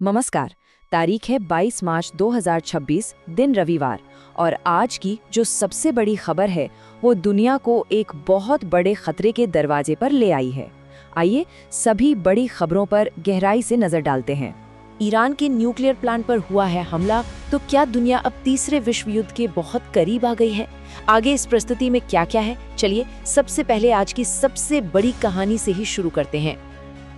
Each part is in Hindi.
नमस्कार। तारीख है 22 मार्च 2026, दिन रविवार। और आज की जो सबसे बड़ी खबर है वो दुनिया को एक बहुत बड़े खतरे के दरवाजे पर ले आई है। आइए सभी बड़ी खबरों पर गहराई से नजर डालते हैं। ईरान के न्यूक्लियर प्लांट पर हुआ है हमला, तो क्या दुनिया अब तीसरे विश्व युद्ध के बहुत करीब आ गई है? आगे इस प्रस्तुति में क्या क्या है, चलिए सबसे पहले आज की सबसे बड़ी कहानी से ही शुरू करते हैं।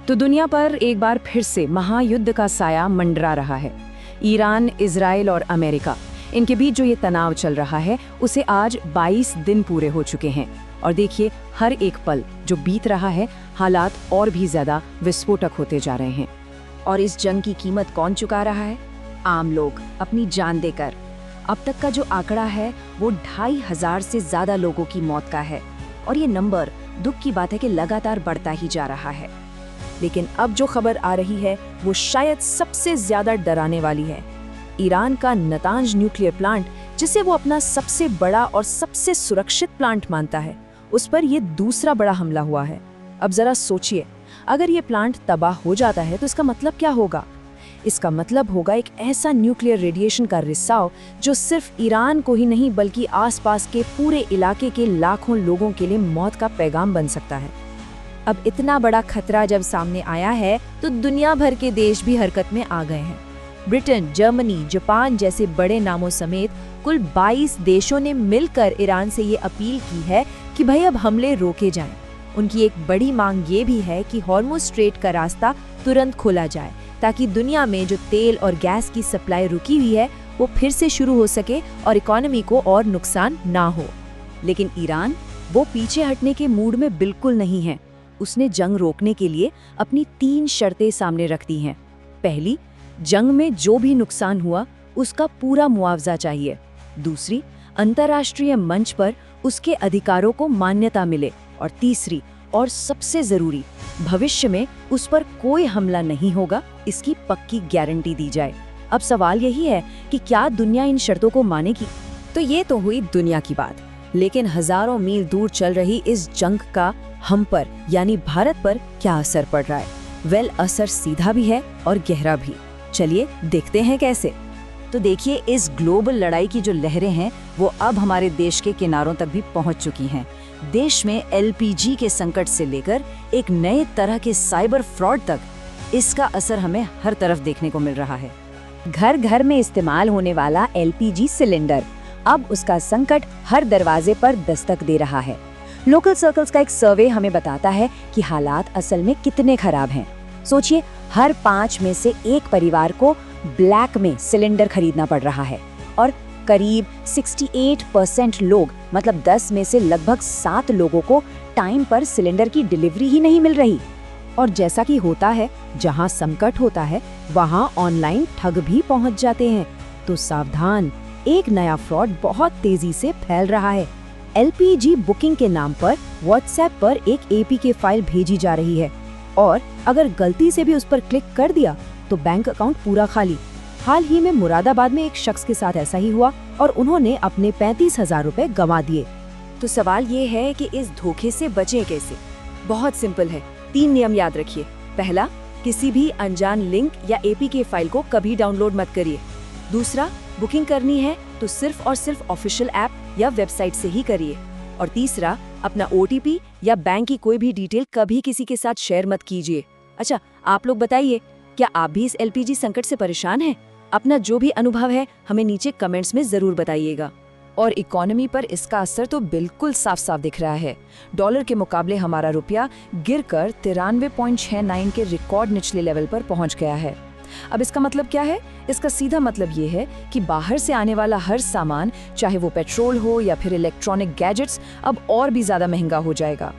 तो दुनिया पर एक बार फिर से महायुद्ध का साया मंडरा रहा है। ईरान, इजराइल और अमेरिका, इनके बीच जो ये तनाव चल रहा है उसे आज 22 दिन पूरे हो चुके हैं। और देखिए, हर एक पल जो बीत रहा है, हालात और भी ज्यादा विस्फोटक होते जा रहे हैं। और इस जंग की कीमत कौन चुका रहा है? आम लोग, अपनी जान देकर। अब तक का जो आंकड़ा है वो 2500 से ज्यादा लोगों की मौत का है। और ये नंबर दुख की बात है कि लगातार बढ़ता ही जा रहा है। लेकिन अब जो खबर आ रही है वो शायद सबसे ज्यादा डराने वाली है। ईरान का नतांज न्यूक्लियर प्लांट, जिसे वो अपना सबसे बड़ा और सबसे सुरक्षित प्लांट मानता है, उस पर ये दूसरा बड़ा हमला हुआ है। अब जरा सोचिए, अगर ये प्लांट तबाह हो जाता है तो इसका मतलब क्या होगा? इसका मतलब होगा एक ऐसा न्यूक्लियर रेडिएशन का रिसाव जो सिर्फ ईरान को ही नहीं बल्कि आसपास के पूरे इलाके के लाखों लोगों के लिए मौत का पैगाम बन सकता है। अब इतना बड़ा खतरा जब सामने आया है तो दुनिया भर के देश भी हरकत में आ गए हैं। ब्रिटेन, जर्मनी, जापान जैसे बड़े नामों समेत कुल 22 देशों ने मिलकर ईरान से ये अपील की है कि भाई अब हमले रोके जाएं। उनकी एक बड़ी मांग ये भी है कि हॉर्मुज़ स्ट्रेट का रास्ता तुरंत खोला जाए, ताकि दुनिया में जो तेल और गैस की सप्लाई रुकी हुई है वो फिर से शुरू हो सके और इकोनॉमी को और नुकसान ना हो। लेकिन ईरान वो पीछे हटने के मूड में बिल्कुल नहीं है। उसने जंग रोकने के लिए अपनी 3 शर्तें सामने रख दी हैं। पहली, जंग में जो भी नुकसान हुआ उसका पूरा मुआवजा चाहिए। दूसरी, अंतर्राष्ट्रीय मंच पर उसके अधिकारों को मान्यता मिले। और तीसरी और सबसे जरूरी, भविष्य में उस पर कोई हमला नहीं होगा, इसकी पक्की गारंटी दी जाए। अब सवाल यही है कि क्या दुनिया इन शर्तों को मानेगी? तो ये तो हुई दुनिया की बात, लेकिन हजारों मील दूर चल रही इस जंग का हम पर यानी भारत पर क्या असर पड़ रहा है? असर सीधा भी है और गहरा भी। चलिए देखते हैं कैसे। तो देखिए, इस ग्लोबल लड़ाई की जो लहरें हैं वो अब हमारे देश के किनारों तक भी पहुंच चुकी हैं। देश में एलपीजी के संकट से लेकर एक नए तरह के साइबर फ्रॉड तक इसका असर हमें हर तरफ देखने को मिल रहा है। घर घर में इस्तेमाल होने वाला एलपीजी सिलेंडर, अब उसका संकट हर दरवाजे पर दस्तक दे रहा है। लोकल सर्कल्स का एक सर्वे हमें बताता है कि हालात असल में कितने खराब हैं। सोचिए, हर 5 में से एक परिवार को ब्लैक में सिलेंडर खरीदना पड़ रहा है। और करीब 68% लोग, मतलब 10 में से लगभग 7 लोगों को टाइम पर सिलेंडर की डिलीवरी ही नहीं मिल रही। और जैसा कि होता है, जहां संकट होता है वहां ऑनलाइन ठग भी पहुंच जाते हैं। तो सावधान, एक नया फ्रॉड बहुत तेजी से फैल रहा है। एलपीजी बुकिंग के नाम पर व्हाट्सएप पर एक एपीके फाइल भेजी जा रही है, और अगर गलती से भी उस पर क्लिक कर दिया तो बैंक अकाउंट पूरा खाली। हाल ही में मुरादाबाद में एक शख्स के साथ ऐसा ही हुआ और उन्होंने अपने 35,000 रुपए गंवा दिए। तो सवाल ये है कि इस धोखे से बचें कैसे? बहुत सिंपल है, 3 नियम याद रखिए। पहला, किसी भी अनजान लिंक या एपीके फाइल को कभी डाउनलोड मत करिए। दूसरा, बुकिंग करनी है तो सिर्फ और सिर्फ ऑफिशियल ऐप या वेबसाइट से ही करिए। और तीसरा, अपना ओटीपी या बैंक की कोई भी डिटेल कभी किसी के साथ शेयर मत कीजिए। अच्छा, आप लोग बताइए, क्या आप भी इस एलपीजी संकट से परेशान हैं? अपना जो भी अनुभव है हमें नीचे कमेंट्स में जरूर बताइएगा। और इकोनॉमी पर इसका असर तो बिल्कुल साफ साफ दिख रहा है। डॉलर के मुकाबले हमारा रुपया गिरकर 93.69 के रिकॉर्ड निचले लेवल पर पहुंच गया है। अब इसका मतलब क्या है? इसका सीधा मतलब ये है कि बाहर से आने वाला हर सामान, चाहे वो पेट्रोल हो या फिर इलेक्ट्रॉनिक गैजेट्स, अब और भी ज्यादा महंगा हो जाएगा।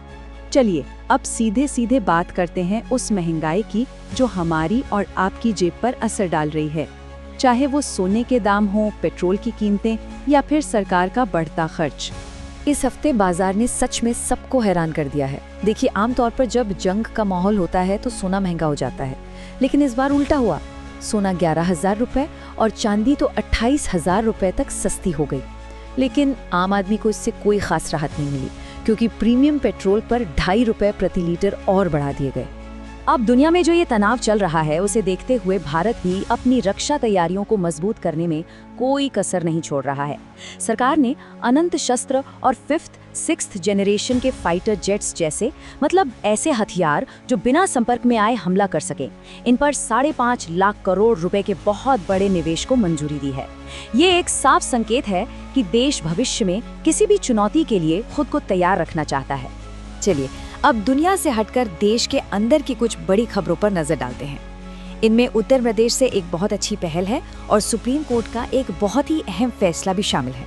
चलिए अब सीधे सीधे बात करते हैं उस महंगाई की जो हमारी और आपकी जेब पर असर डाल रही है। चाहे वो सोने के दाम हो, पेट्रोल की कीमतें या फिर सरकार का बढ़ता खर्च। इस हफ्ते बाजार ने सच में सबको हैरान कर दिया है। देखिए, आमतौर पर जब जंग का माहौल होता है तो सोना महंगा हो जाता है, लेकिन इस बार उल्टा हुआ। सोना 11,000 रुपए और चांदी तो 28,000 रुपए तक सस्ती हो गई। लेकिन आम आदमी को इससे कोई खास राहत नहीं मिली, क्योंकि प्रीमियम पेट्रोल पर 2.5 रुपए प्रति लीटर और बढ़ा दिए गए। अब दुनिया में जो ये तनाव चल रहा है उसे देखते हुए भारत भी अपनी रक्षा तैयारियों को मजबूत करने में कोई कसर नहीं छोड़ रहा है। सरकार ने अनंत शस्त्र और 5th 6th जनरेशन के फाइटर जेट्स जैसे मतलब ऐसे हथियार जो बिना संपर्क में आए हमला कर सके, इन पर 5.5 लाख करोड़ रुपए के बहुत बड़े निवेश को मंजूरी दी है। ये एक साफ संकेत है कि देश भविष्य में किसी भी चुनौती के लिए खुद को तैयार रखना चाहता है। चलिए अब दुनिया से हटकर देश के अंदर की कुछ बड़ी खबरों पर नजर डालते हैं। इनमें उत्तर प्रदेश से एक बहुत अच्छी पहल है और सुप्रीम कोर्ट का एक बहुत ही अहम फैसला भी शामिल है।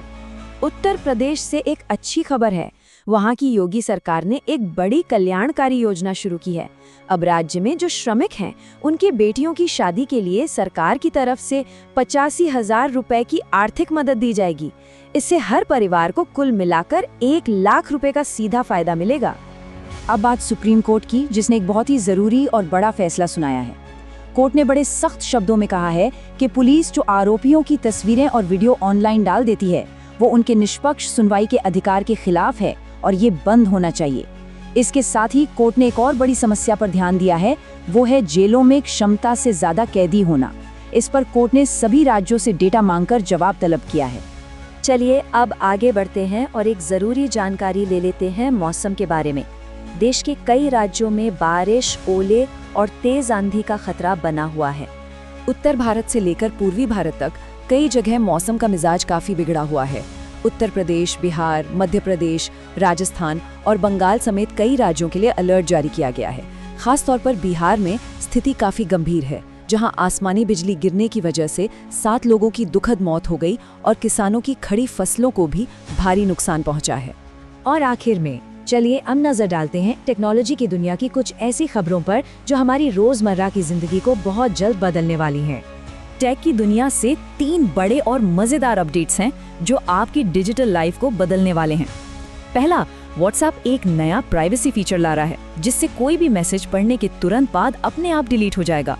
उत्तर प्रदेश से एक अच्छी खबर है। वहाँ की योगी सरकार ने एक बड़ी कल्याणकारी योजना शुरू की है। अब राज्य में जो श्रमिक हैं, उनके बेटियों की शादी के लिए सरकार की तरफ से 85,000 रुपए की आर्थिक मदद दी जाएगी। इससे हर परिवार को कुल मिलाकर 1 लाख रुपए का सीधा फायदा मिलेगा। अब बात सुप्रीम कोर्ट की, जिसने एक बहुत ही जरूरी और बड़ा फैसला सुनाया है। कोर्ट ने बड़े सख्त शब्दों में कहा है कि पुलिस जो आरोपियों की तस्वीरें और वीडियो ऑनलाइन डाल देती है, वो उनके निष्पक्ष सुनवाई के अधिकार के खिलाफ है और ये बंद होना चाहिए। इसके साथ ही कोर्ट ने एक और बड़ी समस्या पर ध्यान दिया है, वो है जेलों में क्षमता से ज्यादा कैदी होना। इस पर कोर्ट ने सभी राज्यों से डेटा मांगकर जवाब तलब किया है। चलिए अब आगे बढ़ते हैं और एक जरूरी जानकारी ले लेते हैं मौसम के बारे में। देश के कई राज्यों में बारिश, ओले और तेज आंधी का खतरा बना हुआ है। उत्तर भारत से लेकर पूर्वी भारत तक कई जगह मौसम का मिजाज काफी बिगड़ा हुआ है। उत्तर प्रदेश, बिहार, मध्य प्रदेश, राजस्थान और बंगाल समेत कई राज्यों के लिए अलर्ट जारी किया गया है। खास तौर पर बिहार में स्थिति काफी गंभीर है, जहां आसमानी बिजली गिरने की वजह से 7 लोगों की दुखद मौत हो गई और किसानों की खड़ी फसलों को भी भारी नुकसान पहुंचा है। और आखिर में चलिए अब नजर डालते हैं टेक्नोलॉजी की दुनिया की कुछ ऐसी खबरों पर जो हमारी रोजमर्रा की जिंदगी को बहुत जल्द बदलने वाली हैं। टेक की दुनिया से 3 बड़े और मजेदार अपडेट्स हैं जो आपकी डिजिटल लाइफ को बदलने वाले हैं। पहला, व्हाट्सएप एक नया प्राइवेसी फीचर ला रहा है, जिससे कोई भी मैसेज पढ़ने के तुरंत बाद अपने आप डिलीट हो जाएगा।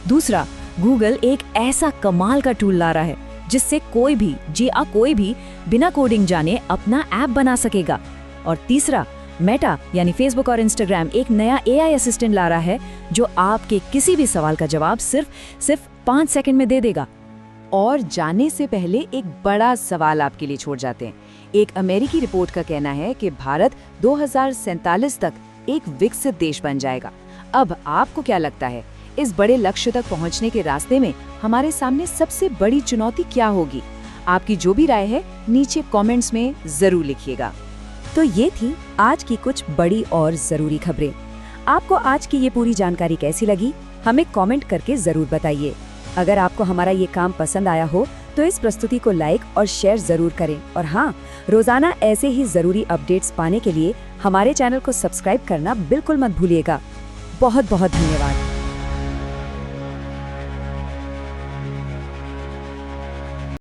दूसरा, गूगल एक ऐसा कमाल का टूल ला रहा है जिससे कोई भी बिना कोडिंग जाने अपना ऐप बना सकेगा। और तीसरा, मेटा यानी फेसबुक और इंस्टाग्राम एक नया AI असिस्टेंट ला रहा है जो आपके किसी भी सवाल का जवाब सिर्फ 5 सेकंड में दे देगा। और जाने से पहले एक बड़ा सवाल आपके लिए छोड़ जाते हैं। एक अमेरिकी रिपोर्ट का कहना है कि भारत 2047 तक एक विकसित देश बन जाएगा। अब आपको क्या लगता है, इस बड़े लक्ष्य तक पहुंचने के रास्ते में हमारे सामने सबसे बड़ी चुनौती क्या होगी? आपकी जो भी राय है नीचे कमेंट्स में जरूर लिखिएगा। तो ये थी आज की कुछ बड़ी और जरूरी खबरें। आपको आज की ये पूरी जानकारी कैसी लगी, हमें कमेंट करके जरूर बताइए। अगर आपको हमारा ये काम पसंद आया हो तो इस प्रस्तुति को लाइक और शेयर जरूर करें। और हाँ, रोजाना ऐसे ही जरूरी अपडेट्स पाने के लिए हमारे चैनल को सब्सक्राइब करना बिल्कुल मत भूलिएगा। बहुत बहुत धन्यवाद।